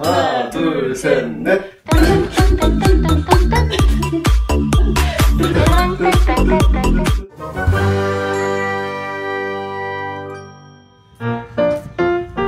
하나, 둘, 셋, 넷.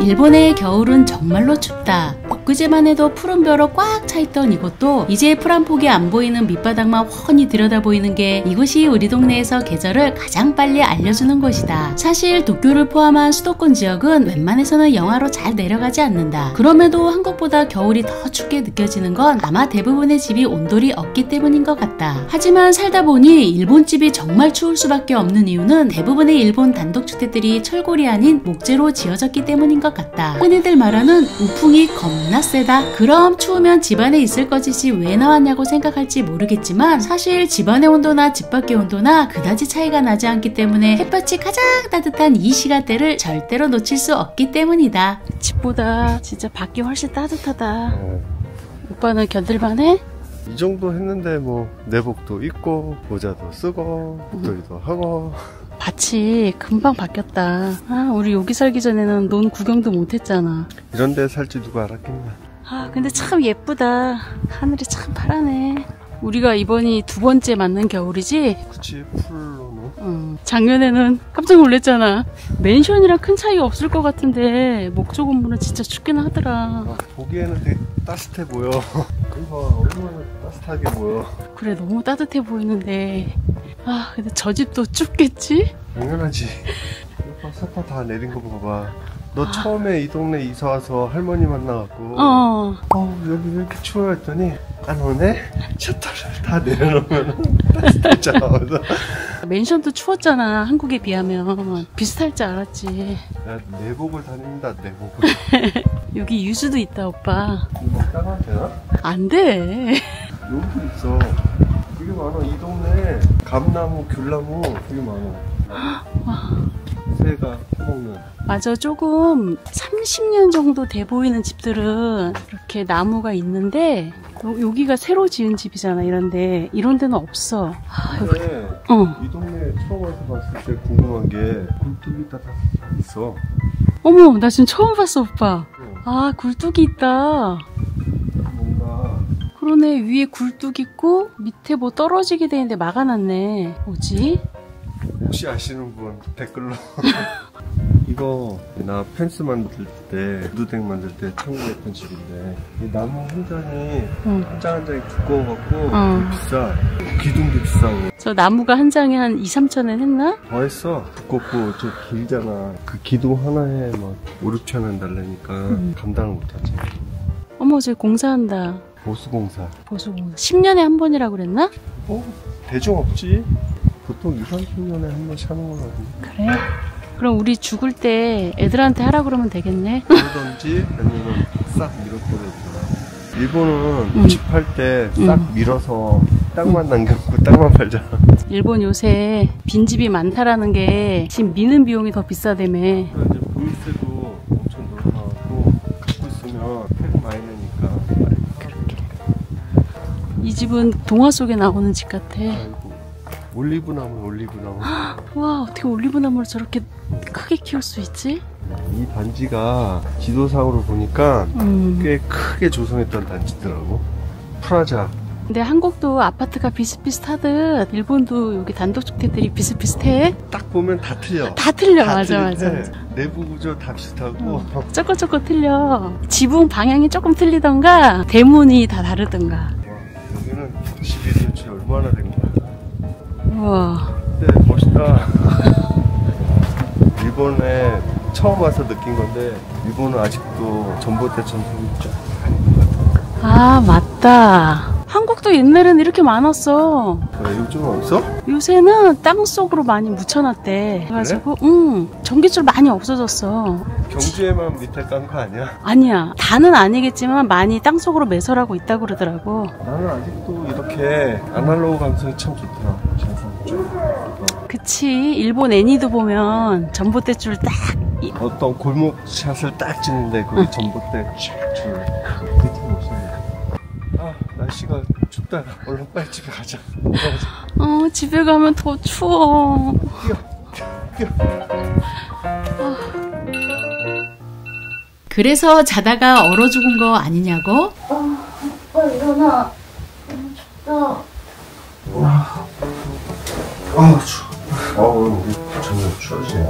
일본의 겨울은 정말로 춥다. 엊그제만 해도 푸른 벼로 꽉 차있던 이곳도 이제 풀 한 폭이 안 보이는 밑바닥만 훤히 들여다 보이는 게 이곳이 우리 동네에서 계절을 가장 빨리 알려주는 곳이다. 사실 도쿄를 포함한 수도권 지역은 웬만해서는 영하로 잘 내려가지 않는다. 그럼에도 한국보다 겨울이 더 춥게 느껴지는 건 아마 대부분의 집이 온돌이 없기 때문인 것 같다. 하지만 살다 보니 일본 집이 정말 추울 수밖에 없는 이유는 대부분의 일본 단독주택들이 철골이 아닌 목재로 지어졌기 때문인 것 같다. 흔히들 말하는 우풍이 겁나 세다. 그럼 추우면 집안에 있을 것이지 왜 나왔냐고 생각할지 모르겠지만 사실 집안의 온도나 집 밖의 온도나 그다지 차이가 나지 않기 때문에 햇볕이 가장 따뜻한 이 시간대를 절대로 놓칠 수 없기 때문이다. 집보다 진짜 밖이 훨씬 따뜻하다. 오빠는 견딜만해? 이 정도 했는데 뭐 내복도 입고 모자도 쓰고 목도리도 하고. 밭이 금방 바뀌었다. 아, 우리 여기 살기 전에는 논 구경도 못했잖아. 이런 데 살지 누가 알았겠나. 아, 근데 참 예쁘다. 하늘이 참 파랗네. 우리가 이번이 두 번째 맞는 겨울이지? 그치, 풀로는. 작년에는 깜짝 놀랐잖아. 맨션이랑 큰 차이가 없을 것 같은데 목조 건물은 진짜 춥긴 하더라. 아, 보기에는 되게 따뜻해 보여. 그거 얼마나 따뜻하게 보여. 그래, 너무 따뜻해 보이는데. 아, 근데 저 집도 춥겠지? 당연하지. 오빠 사파 다 내린 거 봐봐. 너 처음에 이 동네 이사 와서 할머니 만나갖고 여기 왜 이렇게 추워 했더니 안 오네? 셔터를 다 내려놓으면 따뜻했잖아. 맨션도 추웠잖아. 한국에 비하면. 비슷할 줄 알았지. 야, 내복을 다닌다, 내복을. 여기 유수도 있다, 오빠. 이거 따가도 되나? 안 돼. 여기도 있어. 되게 많아. 이 동네 감나무, 귤나무 되게 많아. 새가 먹는. 맞아. 조금 30년 정도 돼 보이는 집들은 이렇게 나무가 있는데 여기가 새로 지은 집이잖아. 이런데 이런 데는 없어. 근데 이 동네 처음 와서 봤을 때 궁금한 게 굴뚝이 다 있어. 어머, 나 지금 처음 봤어, 오빠. 아, 굴뚝이 있다. 뭔가. 그러네. 위에 굴뚝 있고 밑에 뭐 떨어지게 되는데 막아놨네. 뭐지? 혹시 아시는 분 댓글로. 이거 나 펜스 만들 때, 구두덱 만들 때 참고했던 집인데 이 나무 한 장이 한 장이 두꺼워갖고 비싸. 기둥도 비싸고. 저 나무가 한 장에 한 2~3천 원 했나? 더 했어. 두껍고 저 길잖아. 그 기둥 하나에 막 5~6천 원 달라니까 감당을 못하지. 어머, 저 공사한다. 보수공사. 보수공사. 10년에 한 번이라고 그랬나? 대중 없지. 보통 20~30년에 한 번씩 하는 거 같은데. 그래? 그럼 우리 죽을 때 애들한테 하라 그러면 되겠네? 그러던지 아니면 싹 밀어버리거나. 일본은 집 팔 때 싹 밀어서 땅만 남겨놓고 땅만 팔잖아. 일본 요새 빈집이 많다라는 게 지금 미는 비용이 더 비싸다며. 이제 보이스도 엄청 늘어나고 갖고 있으면 세금 많이 내니까. 그렇게. 이 집은 동화 속에 나오는 집 같아. 아이고. 올리브나무, 올리브나무. 와, 어떻게 올리브나무를 저렇게 크게 키울 수 있지? 이 단지가 지도상으로 보니까 꽤 크게 조성했던 단지더라고. 프라자. 근데 한국도 아파트가 비슷비슷하듯 일본도 여기 단독주택들이 비슷비슷해? 딱 보면 다 틀려. 다 틀려. 다 맞아. 내부 구조 다 비슷하고. 조금 틀려. 지붕 방향이 조금 틀리던가 대문이 다 다르던가. 와, 여기는 집이 도대체 얼마나 된 거야? 우와. 네, 멋있다. 일본에 처음 와서 느낀 건데 일본은 아직도 전봇대 전통이 쫙 아닌 것 같아. 아, 맞다. 한국도 옛날에는 이렇게 많았어. 그래, 요즘은 없어? 요새는 땅속으로 많이 묻혀놨대. 그래가지고 전기줄 많이 없어졌어. 경주에만 밑에 깐 거 아니야? 아니야. 다는 아니겠지만 많이 땅속으로 매설하고 있다고 그러더라고. 나는 아직도 이렇게 아날로그 감성이 참 좋더라. 그치. 일본 애니도 보면 전봇대줄 딱 어떤 골목샷을 딱 찍는데 거기 전봇대 쫙 줄. 그게 참 멋있네. 아, 날씨가 춥다. 얼른 빨리 집에 가자. 집에 가면 더 추워. 뛰어. 그래서 자다가 얼어 죽은 거 아니냐고? 빨리 일어나. 너무 춥다. 추워. 우리 점점 추워지네.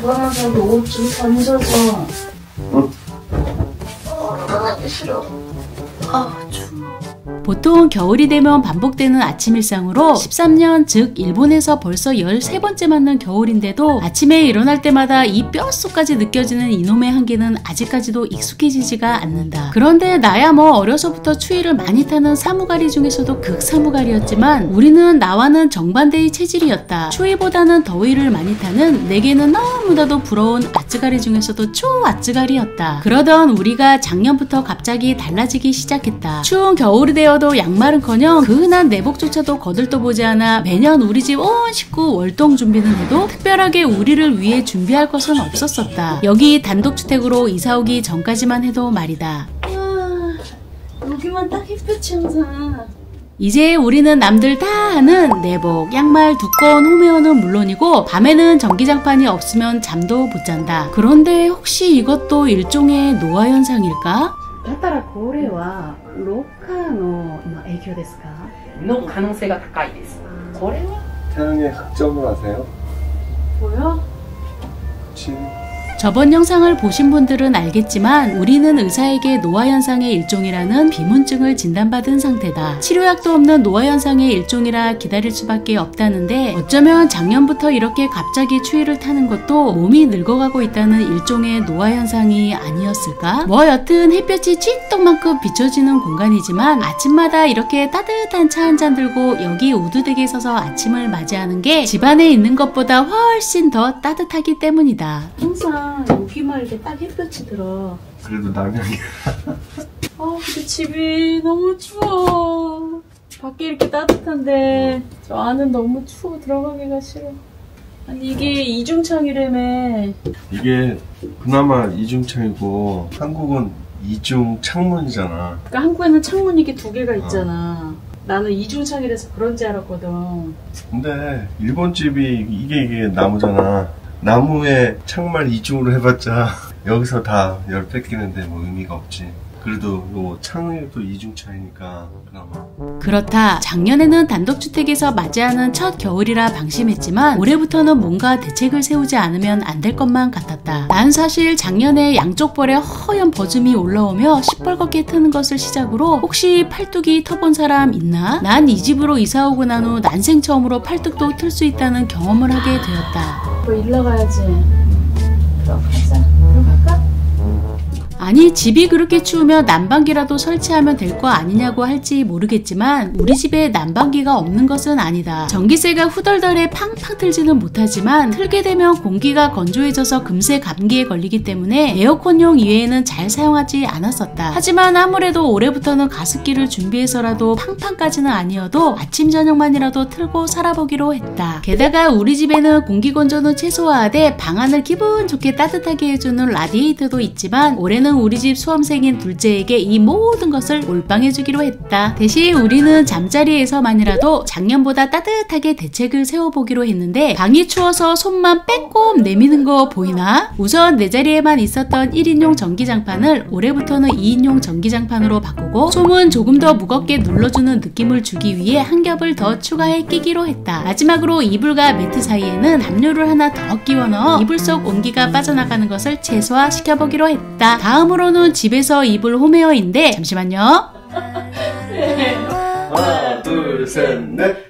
불안해서 여기 옷 좀 던져줘. 응. 일어나기 싫어. 추워. 보통 겨울이 되면 반복되는 아침 일상으로 13년, 즉 일본에서 벌써 13번째 맞는 겨울인데도 아침에 일어날 때마다 이 뼛속까지 느껴지는 이놈의 한기는 아직까지도 익숙해지지가 않는다. 그런데 나야 뭐 어려서부터 추위를 많이 타는 사무가리 중에서도 극사무가리였지만 우리는 나와는 정반대의 체질이었다. 추위보다는 더위를 많이 타는 내게는 너무나도 부러운 아쯔가리 중에서도 초아쯔가리였다. 그러던 우리가 작년부터 갑자기 달라지기 시작했다. 추운 겨울이 되어도 양말은커녕 그 흔한 내복조차도 거들떠보지 않아 매년 우리 집 온 식구 월동 준비는 해도 특별하게 우리를 위해 준비할 것은 없었었다. 여기 단독주택으로 이사오기 전까지만 해도 말이다. 여기만 딱 햇볕이 항상. 이제 우리는 남들 다 하는 내복, 양말, 두꺼운 홈웨어는 물론이고 밤에는 전기장판이 없으면 잠도 못 잔다. 그런데 혹시 이것도 일종의 노화 현상일까? だったらこれはロッカーの影響ですか？の可能性が高いです。これは 태양의 학점을 아세요? 보여? 그치. 저번 영상을 보신 분들은 알겠지만 우리는 의사에게 노화현상의 일종이라는 비문증을 진단받은 상태다. 치료약도 없는 노화현상의 일종이라 기다릴 수밖에 없다는데 어쩌면 작년부터 이렇게 갑자기 추위를 타는 것도 몸이 늙어가고 있다는 일종의 노화현상이 아니었을까? 뭐 여튼 햇볕이 쥐떡만큼 비춰지는 공간이지만 아침마다 이렇게 따뜻한 차 한 잔 들고 여기 우두대게 서서 아침을 맞이하는 게 집안에 있는 것보다 훨씬 더 따뜻하기 때문이다. 항상 여기만 이렇게 딱 햇볕이 들어. 그래도 남양이야. 근데 집이 너무 추워. 밖에 이렇게 따뜻한데 저 안은 너무 추워. 들어가기가 싫어. 아니 이게 이중창이라며. 이게 그나마 이중창이고 한국은 이중 창문이잖아. 그러니까 한국에는 창문이 이게 두 개가 있잖아. 나는 이중창이라서 그런지 알았거든. 근데 일본 집이 이게 나무잖아. 나무에 창말 이중으로 해봤자 여기서 다 열 뺏기는데 뭐 의미가 없지. 그래도 요 창에도 이중창이니까 그나마. 그렇다. 작년에는 단독주택에서 맞이하는 첫 겨울이라 방심했지만 올해부터는 뭔가 대책을 세우지 않으면 안 될 것만 같았다. 난 사실 작년에 양쪽 볼에 허연 버짐이 올라오며 시뻘겋게 트는 것을 시작으로 혹시 팔뚝이 터본 사람 있나? 난 이 집으로 이사오고 난 후 난생 처음으로 팔뚝도 틀 수 있다는 경험을 하게 되었다. 뭐 일 나가야지. 들어갈까? 아니 집이 그렇게 추우면 난방기라도 설치하면 될 거 아니냐고 할지 모르겠지만 우리 집에 난방기가 없는 것은 아니다. 전기세가 후덜덜해 팡팡 틀지는 못하지만 틀게 되면 공기가 건조해져서 금세 감기에 걸리기 때문에 에어컨용 이외에는 잘 사용하지 않았었다. 하지만 아무래도 올해부터는 가습기를 준비해서라도 팡팡까지는 아니어도 아침 저녁만이라도 틀고 살아보기로 했다. 게다가 우리 집에는 공기 건조는 최소화하되 방안을 기분 좋게 따뜻하게 해주는 라디에이터도 있지만 올해는 우리 집 수험생인 둘째에게 이 모든 것을 몰빵해주기로 했다. 대신 우리는 잠자리에서만이라도 작년보다 따뜻하게 대책을 세워보기로 했는데 방이 추워서 손만 빼꼼 내미는 거 보이나? 우선 내 자리에만 있었던 1인용 전기장판을 올해부터는 2인용 전기장판으로 바꾸고 솜은 조금 더 무겁게 눌러주는 느낌을 주기 위해 한 겹을 더 추가해 끼기로 했다. 마지막으로 이불과 매트 사이에는 담요를 하나 더 끼워 넣어 이불 속 온기가 빠져나가는 것을 최소화시켜보기로 했다. 다음으로는 집에서 입을 홈웨어인데 잠시만요. 하나, 둘, 셋, 넷.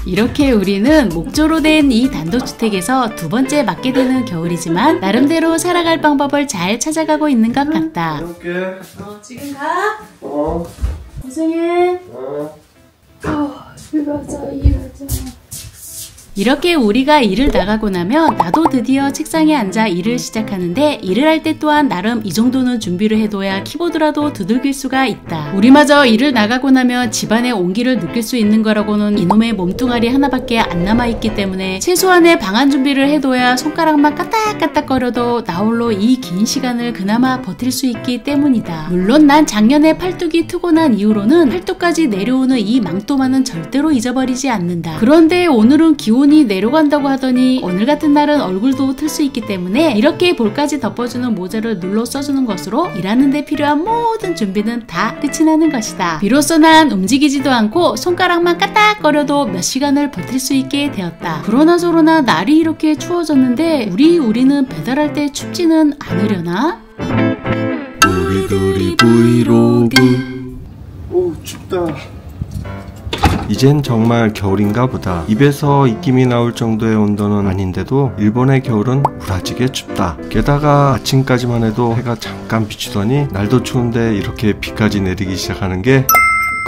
이렇게 우리는 목조로 된 이 단독주택에서 두 번째 맞게 되는 겨울이지만 나름대로 살아갈 방법을 잘 찾아가고 있는 것 같다. 해볼게. 지금 가. 어. 고생해. 어. 일하자. 이렇게 우리가 일을 나가고 나면 나도 드디어 책상에 앉아 일을 시작하는데, 일을 할 때 또한 나름 이 정도는 준비를 해둬야 키보드라도 두들길 수가 있다. 우리마저 일을 나가고 나면 집안의 온기를 느낄 수 있는 거라고는 이놈의 몸뚱아리 하나밖에 안 남아있기 때문에 최소한의 방안 준비를 해둬야 손가락만 까딱까딱거려도 나홀로 이 긴 시간을 그나마 버틸 수 있기 때문이다. 물론 난 작년에 팔뚝이 트고 난 이후로는 팔뚝까지 내려오는 이 망토만은 절대로 잊어버리지 않는다. 그런데 오늘은 기온이 내려간다고 하더니 오늘 같은 날은 얼굴도 틀 수 있기 때문에 이렇게 볼까지 덮어주는 모자를 눌러 써주는 것으로 일하는 데 필요한 모든 준비는 다 끝이 나는 것이다. 비로소 난 움직이지도 않고 손가락만 까딱거려도 몇 시간을 버틸 수 있게 되었다. 그러나 저러나 날이 이렇게 추워졌는데 우리는 배달할 때 춥지는 않으려나? 우리들이 브이로그. 오, 춥다. 이젠 정말 겨울인가 보다. 입에서 입김이 나올 정도의 온도는 아닌데도 일본의 겨울은 우라지게 춥다. 게다가 아침까지만 해도 해가 잠깐 비추더니 날도 추운데 이렇게 비까지 내리기 시작하는 게,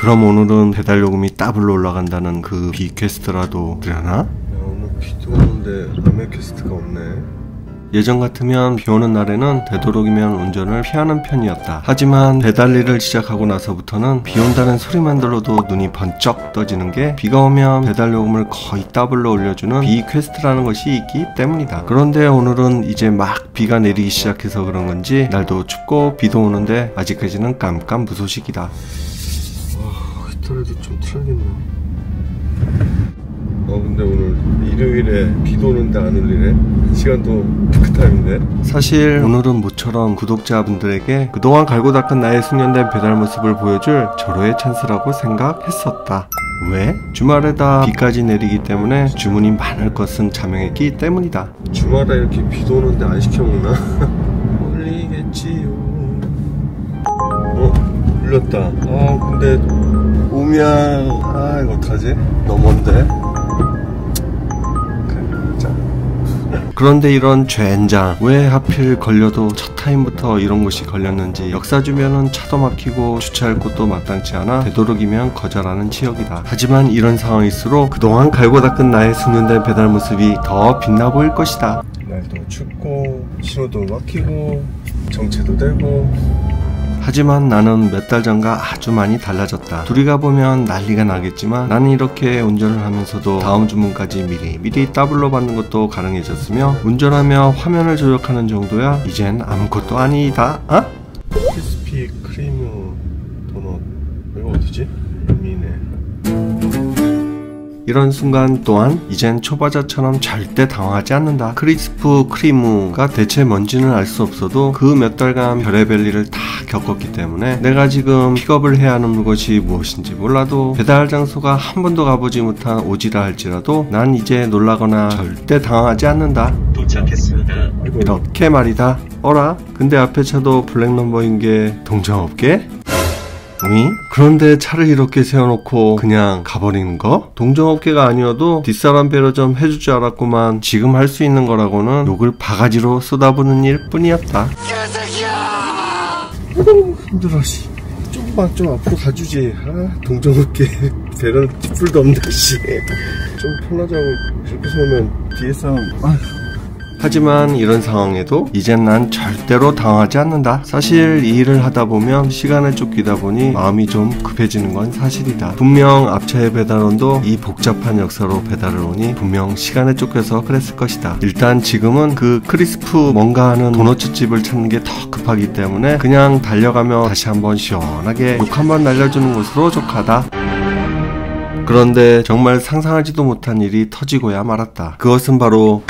그럼 오늘은 배달 요금이 더블로 올라간다는 그 비 퀘스트라도 되려나? 오늘 비도 오는데 남의 퀘스트가 없네. 예전 같으면 비 오는 날에는 되도록이면 운전을 피하는 편이었다. 하지만 배달 일을 시작하고 나서부터는 비 온다는 소리만 들어도 눈이 번쩍 떠지는 게, 비가 오면 배달 요금을 거의 더블로 올려주는 비 퀘스트라는 것이 있기 때문이다. 그런데 오늘은 이제 막 비가 내리기 시작해서 그런 건지 날도 춥고 비도 오는데 아직까지는 깜깜무소식이다. 히터라도 좀 틀겠네. 근데 오늘 일요일에 비도 오는데 안 올리네. 시간도 피크타임인데. 사실 오늘은 모처럼 구독자분들에게 그동안 갈고 닦은 나의 숙련된 배달 모습을 보여줄 절호의 찬스라고 생각했었다. 왜? 주말에다 비까지 내리기 때문에 주문이 많을 것은 자명했기 때문이다. 주말에 이렇게 비도 오는데 안 시켜먹나? 올리겠지요. 울렸다. 근데 오면 이거 어떡하지? 너무 먼데? 그런데 이런 젠장, 왜 하필 걸려도 첫 타임부터 이런 곳이 걸렸는지. 역사 주변은 차도 막히고 주차할 곳도 마땅치 않아 되도록이면 거절하는 지역이다. 하지만 이런 상황일수록 그동안 갈고 닦은 나의 숙련된 배달 모습이 더 빛나 보일 것이다. 날도 춥고 신호도 막히고 정체도 되고. 하지만 나는 몇 달 전과 아주 많이 달라졌다. 둘이 가보면 난리가 나겠지만 나는 이렇게 운전을 하면서도 다음 주문까지 미리 더블로 받는 것도 가능해졌으며, 운전하며 화면을 조작하는 정도야 이젠 아무것도 아니다. 크리스피 크리무 도넛. 이거 어디지? 의미네. 이런 순간 또한 이젠 초보자처럼 절대 당황하지 않는다. 크리스프 크리무가 대체 뭔지는 알 수 없어도 그 몇 달간 별의별 일을 다 겪었기 때문에 내가 지금 픽업을 해야 하는 것이 무엇인지 몰라도, 배달 장소가 한 번도 가보지 못한 오지라 할지라도 난 이제 놀라거나 절대 당황하지 않는다. 도착했습니다. 이렇게 말이다. 어라? 근데 앞에 차도 블랙 넘버인 게 동정업계? 그런데 차를 이렇게 세워놓고 그냥 가버리는 거? 동정업계가 아니어도 뒷사람 배려 좀 해줄 줄 알았구만. 지금 할 수 있는 거라고는 욕을 바가지로 쏟아부는 일 뿐이었다. 힘들어. 조금만 좀 앞으로 가주지. 동정업계 배려는 뒷불도 없는데 좀 편하자고 이렇게 세우면 뒤에 싸움. 하지만 이런 상황에도 이젠 난 절대로 당하지 않는다. 사실 이 일을 하다 보면 시간에 쫓기다 보니 마음이 좀 급해지는 건 사실이다. 분명 앞차의 배달원도 이 복잡한 역사로 배달을 오니 분명 시간에 쫓겨서 그랬을 것이다. 일단 지금은 그 크리스프 뭔가 하는 도넛집을 찾는 게 더 급하기 때문에 그냥 달려가며 다시 한번 시원하게 욕 한번 날려주는 것으로 족하다. 그런데 정말 상상하지도 못한 일이 터지고야 말았다. 그것은 바로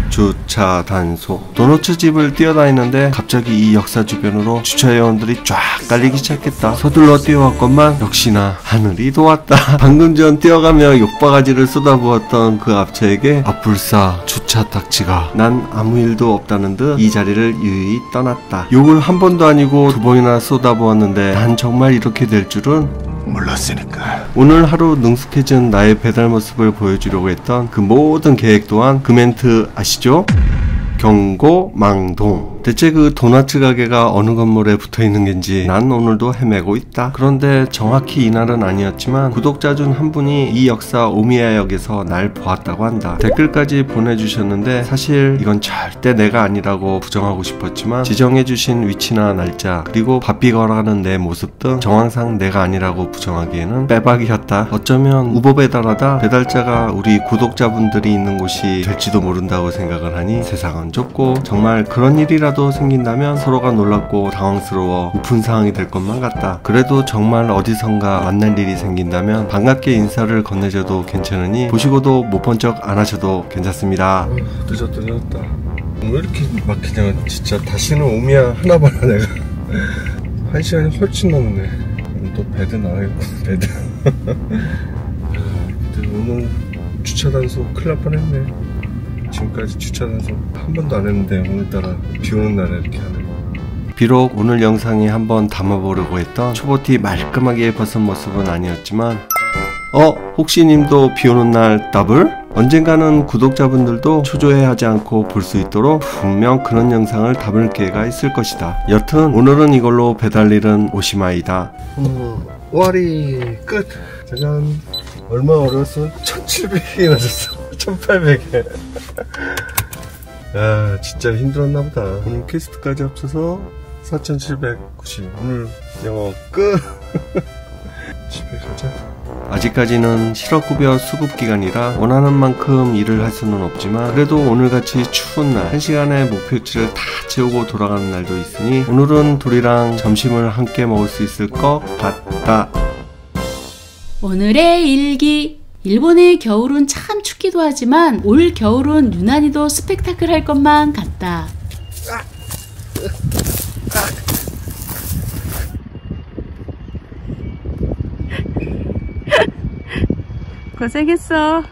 주차 단속. 도너츠 집을 뛰어다니는데 갑자기 이 역사 주변으로 주차 요원들이 쫙 깔리기 시작했다. 서둘러 뛰어왔건만 역시나 하늘이 도왔다. 방금 전 뛰어가며 욕바가지를 쏟아부었던 그 앞차에게 불사 주차 딱지가. 난 아무 일도 없다는 듯 이 자리를 유유히 떠났다. 욕을 한 번도 아니고 두 번이나 쏟아부었는데 난 정말 이렇게 될 줄은 몰랐으니까. 오늘 하루 능숙해진 나의 배달 모습을 보여주려고 했던 그 모든 계획 또한 그 멘트 아시죠? 경고망동. 대체 그 도넛 가게가 어느 건물에 붙어있는 건지 난 오늘도 헤매고 있다. 그런데 정확히 이날은 아니었지만 구독자 중 한 분이 이 역사 오미야역에서 날 보았다고 한다. 댓글까지 보내주셨는데 사실 이건 절대 내가 아니라고 부정하고 싶었지만 지정해주신 위치나 날짜 그리고 바삐 걸어가는 내 모습 등 정황상 내가 아니라고 부정하기에는 빼박이었다. 어쩌면 우버배달하다 배달자가 우리 구독자분들이 있는 곳이 될지도 모른다고 생각을 하니 세상은 좁고 정말 그런 일이라도 생긴다면 서로가 놀랍고 당황스러워 우픈 상황이 될 것만 같다. 그래도 정말 어디선가 만날 일이 생긴다면 반갑게 인사를 건네줘도 괜찮으니 보시고도 못 본 척 안 하셔도 괜찮습니다. 늦었다. 왜 이렇게 막히냐. 진짜 다시는 오미야 하나 봐라 내가. 1시간이 훨씬 넘네. 또 배드 나와있고 배드. 오늘 주차 단속 큰일 날 뻔했네. 지금까지 주차 단속 한 번도 안 했는데 오늘따라 비 오는 날에 이렇게 하네. 비록 오늘 영상에 한번 담아보려고 했던 초보티 말끔하게 벗은 모습은 아니었지만 혹시 님도 비 오는 날 더블? 언젠가는 구독자분들도 초조해하지 않고 볼 수 있도록 분명 그런 영상을 담을 기회가 있을 것이다. 여튼 오늘은 이걸로 배달일은 오시마이다. 와리 끝. 짜잔. 얼마 어려웠으면 1700이 나졌어. 1800에. 야 진짜 힘들었나 보다. 오늘 퀘스트까지 합쳐서 4790. 오늘 영어 끝. 집에 가자. 아직까지는 실업급여 수급기간이라 원하는 만큼 일을 할 수는 없지만 그래도 오늘같이 추운 날 1시간의 목표치를 다 채우고 돌아가는 날도 있으니 오늘은 둘이랑 점심을 함께 먹을 수 있을 것 같다. 오늘의 일기. 일본의 겨울은 참 춥기도 하지만 올 겨울은 유난히도 스펙타클할 것만 같다. 고생했어.